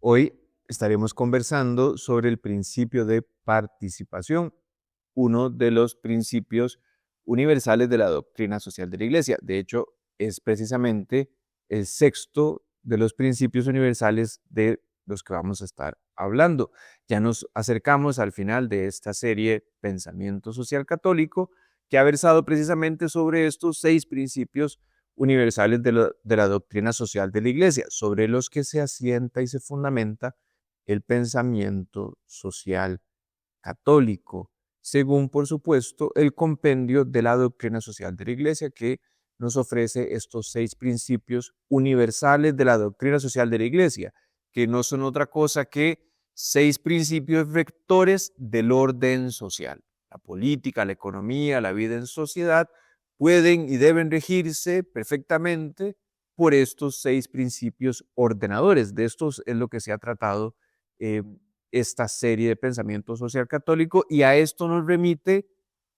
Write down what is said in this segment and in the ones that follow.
Hoy estaremos conversando sobre el principio de participación, uno de los principios universales de la doctrina social de la Iglesia. De hecho, es precisamente el sexto de los principios universales de los que vamos a estar hablando. Ya nos acercamos al final de esta serie Pensamiento Social Católico, que ha versado precisamente sobre estos 6 principios universales de la doctrina social de la Iglesia, sobre los que se asienta y se fundamenta el pensamiento social católico, según, por supuesto, el compendio de la doctrina social de la Iglesia, que nos ofrece estos 6 principios universales de la doctrina social de la Iglesia, que no son otra cosa que 6 principios rectores del orden social. La política, la economía, la vida en sociedad pueden y deben regirse perfectamente por estos 6 principios ordenadores. De estos es lo que se ha tratado esta serie de pensamiento social católico, y a esto nos remite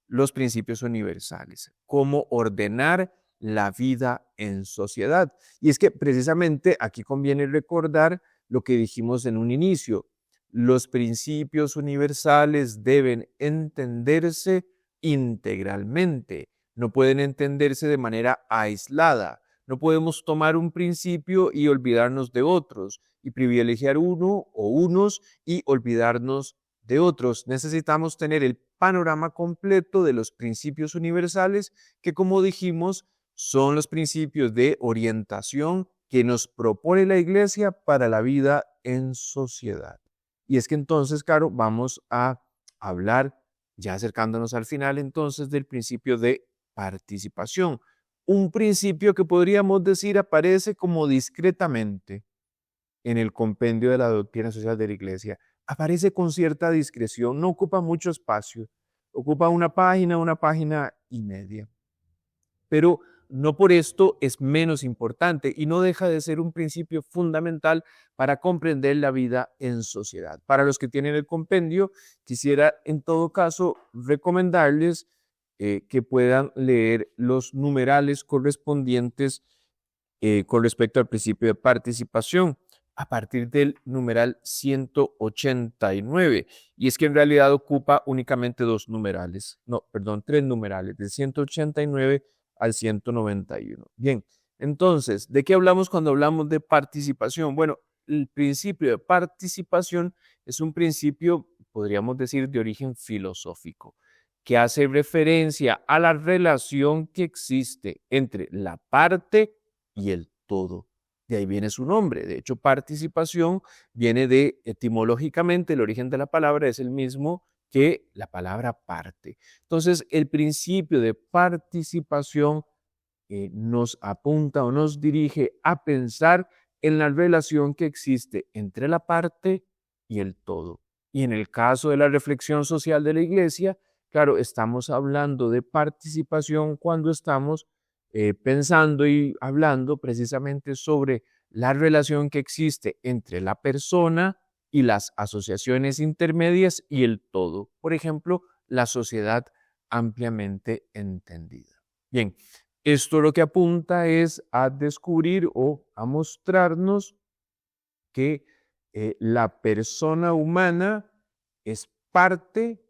los principios universales, cómo ordenar la vida en sociedad. Y es que precisamente aquí conviene recordar lo que dijimos en un inicio: los principios universales deben entenderse integralmente, no pueden entenderse de manera aislada. No podemos tomar un principio y olvidarnos de otros, y privilegiar uno o unos y olvidarnos de otros. Necesitamos tener el panorama completo de los principios universales, que, como dijimos, son los principios de orientación que nos propone la Iglesia para la vida en sociedad. Y es que entonces, claro, vamos a hablar, ya acercándonos al final, entonces, del principio de participación. Un principio que podríamos decir aparece como discretamente en el compendio de la doctrina social de la Iglesia. Aparece con cierta discreción, no ocupa mucho espacio, ocupa una página y media. Pero no por esto es menos importante y no deja de ser un principio fundamental para comprender la vida en sociedad. Para los que tienen el compendio, quisiera en todo caso recomendarles que puedan leer los numerales correspondientes con respecto al principio de participación, a partir del numeral 189. Y es que en realidad ocupa únicamente 2 numerales, tres numerales, del 189 al 191. Bien, entonces, ¿de qué hablamos cuando hablamos de participación? Bueno, el principio de participación es un principio, podríamos decir, de origen filosófico, que hace referencia a la relación que existe entre la parte y el todo. De ahí viene su nombre. De hecho, participación viene de, etimológicamente, el origen de la palabra es el mismo que la palabra parte. Entonces, el principio de participación nos apunta o nos dirige a pensar en la relación que existe entre la parte y el todo. Y en el caso de la reflexión social de la Iglesia, claro, estamos hablando de participación cuando estamos pensando y hablando precisamente sobre la relación que existe entre la persona y las asociaciones intermedias y el todo. Por ejemplo, la sociedad ampliamente entendida. Bien, esto lo que apunta es a descubrir o a mostrarnos que la persona humana es parte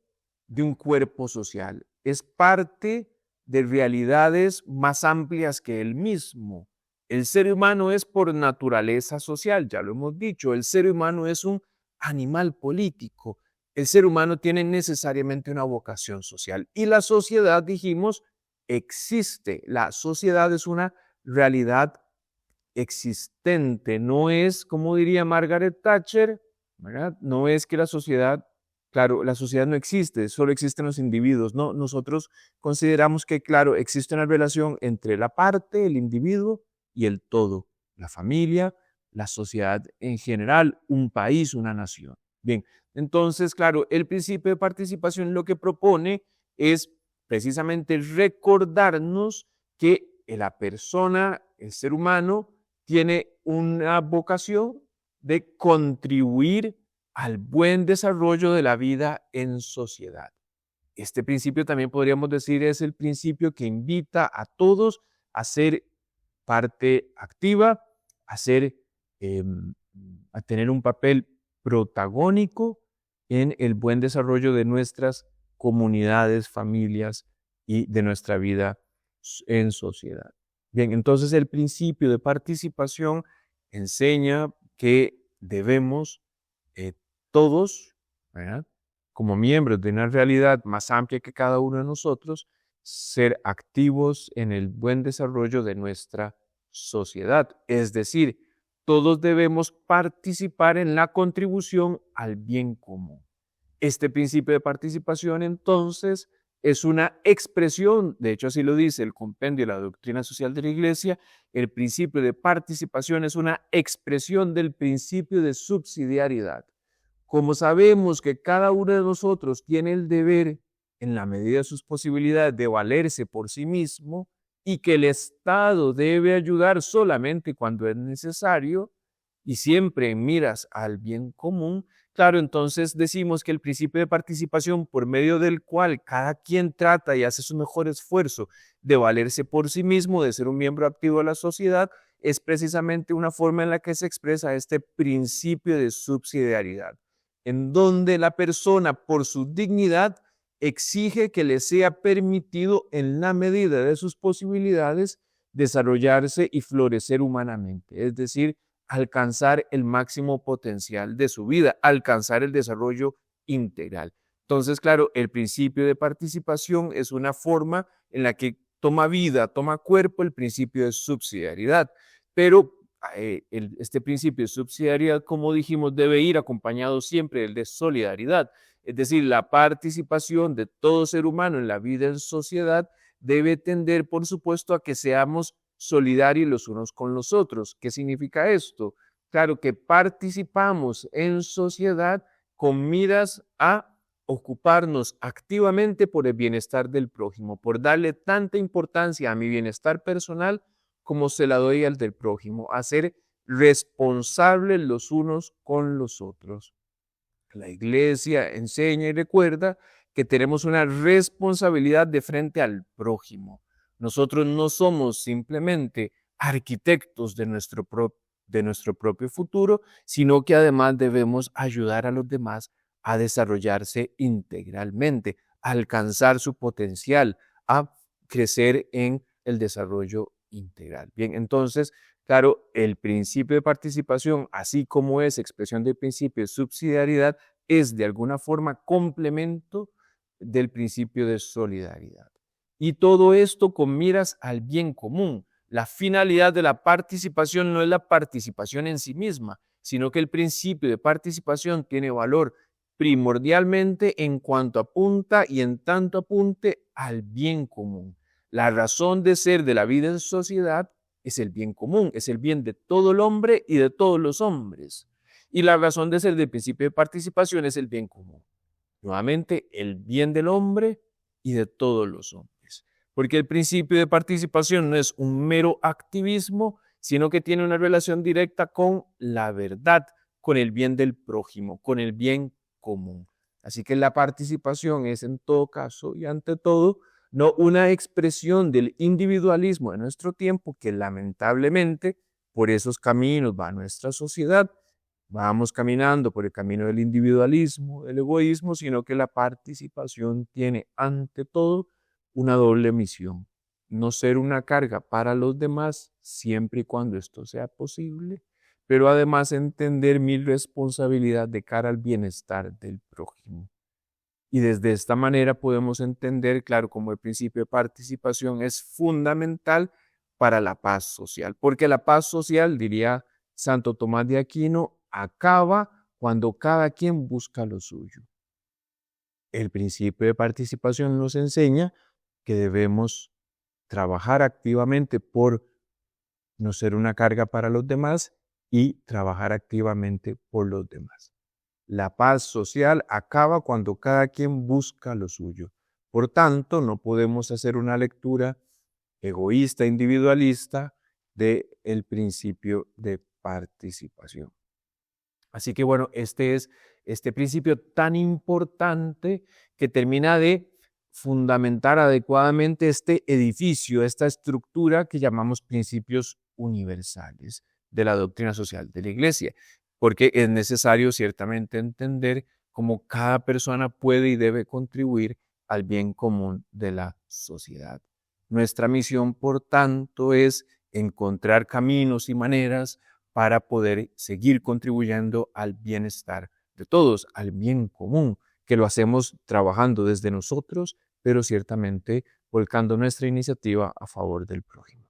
de un cuerpo social, es parte de realidades más amplias que él mismo. El ser humano es por naturaleza social, ya lo hemos dicho, el ser humano es un animal político, el ser humano tiene necesariamente una vocación social y la sociedad, dijimos, existe. La sociedad es una realidad existente, no es, como diría Margaret Thatcher, ¿verdad? No es que la sociedad, claro, la sociedad no existe, solo existen los individuos, no, nosotros consideramos que, claro, existe una relación entre la parte, el individuo y el todo, la familia, la sociedad en general, un país, una nación. Bien, entonces, claro, el principio de participación lo que propone es precisamente recordarnos que la persona, el ser humano, tiene una vocación de contribuir al buen desarrollo de la vida en sociedad. Este principio también podríamos decir es el principio que invita a todos a ser parte activa, a a tener un papel protagónico en el buen desarrollo de nuestras comunidades, familias y de nuestra vida en sociedad. Bien, entonces el principio de participación enseña que debemos todos, ¿verdad?, como miembros de una realidad más amplia que cada uno de nosotros, ser activos en el buen desarrollo de nuestra sociedad. Es decir, todos debemos participar en la contribución al bien común. Este principio de participación, entonces, es una expresión, de hecho así lo dice el compendio de la doctrina social de la Iglesia, el principio de participación es una expresión del principio de subsidiariedad. Como sabemos que cada uno de nosotros tiene el deber, en la medida de sus posibilidades, de valerse por sí mismo y que el Estado debe ayudar solamente cuando es necesario y siempre en miras al bien común, claro, entonces decimos que el principio de participación por medio del cual cada quien trata y hace su mejor esfuerzo de valerse por sí mismo, de ser un miembro activo de la sociedad, es precisamente una forma en la que se expresa este principio de subsidiariedad, en donde la persona por su dignidad exige que le sea permitido en la medida de sus posibilidades desarrollarse y florecer humanamente, es decir, alcanzar el máximo potencial de su vida, alcanzar el desarrollo integral. Entonces, claro, el principio de participación es una forma en la que toma vida, toma cuerpo el principio de subsidiariedad, pero este principio de subsidiariedad, como dijimos, debe ir acompañado siempre del de solidaridad, es decir, la participación de todo ser humano en la vida en sociedad debe tender, por supuesto, a que seamos solidarios los unos con los otros. ¿Qué significa esto? Claro, que participamos en sociedad con miras a ocuparnos activamente por el bienestar del prójimo, por darle tanta importancia a mi bienestar personal como se la doy al del prójimo, a ser responsables los unos con los otros. La Iglesia enseña y recuerda que tenemos una responsabilidad de frente al prójimo. Nosotros no somos simplemente arquitectos de nuestro propio futuro, sino que además debemos ayudar a los demás a desarrollarse integralmente, a alcanzar su potencial, a crecer en el desarrollo integral. Bien, entonces, claro, el principio de participación, así como es expresión del principio de subsidiariedad, es de alguna forma complemento del principio de solidaridad. Y todo esto con miras al bien común. La finalidad de la participación no es la participación en sí misma, sino que el principio de participación tiene valor primordialmente en cuanto apunta y en tanto apunte al bien común. La razón de ser de la vida en sociedad es el bien común, es el bien de todo el hombre y de todos los hombres. Y la razón de ser del principio de participación es el bien común. Nuevamente, el bien del hombre y de todos los hombres. Porque el principio de participación no es un mero activismo, sino que tiene una relación directa con la verdad, con el bien del prójimo, con el bien común. Así que la participación es en todo caso y ante todo no una expresión del individualismo de nuestro tiempo que lamentablemente por esos caminos va nuestra sociedad. Vamos caminando por el camino del individualismo, del egoísmo, sino que la participación tiene ante todo una doble misión. No ser una carga para los demás siempre y cuando esto sea posible, pero además entender mi responsabilidad de cara al bienestar del prójimo. Y desde esta manera podemos entender, claro, como el principio de participación es fundamental para la paz social, porque la paz social, diría Santo Tomás de Aquino, acaba cuando cada quien busca lo suyo. El principio de participación nos enseña que debemos trabajar activamente por no ser una carga para los demás y trabajar activamente por los demás. La paz social acaba cuando cada quien busca lo suyo. Por tanto, no podemos hacer una lectura egoísta, individualista del principio de participación. Así que bueno, este es este principio tan importante que termina de fundamentar adecuadamente este edificio, esta estructura que llamamos principios universales de la doctrina social de la Iglesia. porque es necesario ciertamente entender cómo cada persona puede y debe contribuir al bien común de la sociedad. Nuestra misión, por tanto, es encontrar caminos y maneras para poder seguir contribuyendo al bienestar de todos, al bien común, que lo hacemos trabajando desde nosotros, pero ciertamente volcando nuestra iniciativa a favor del prójimo.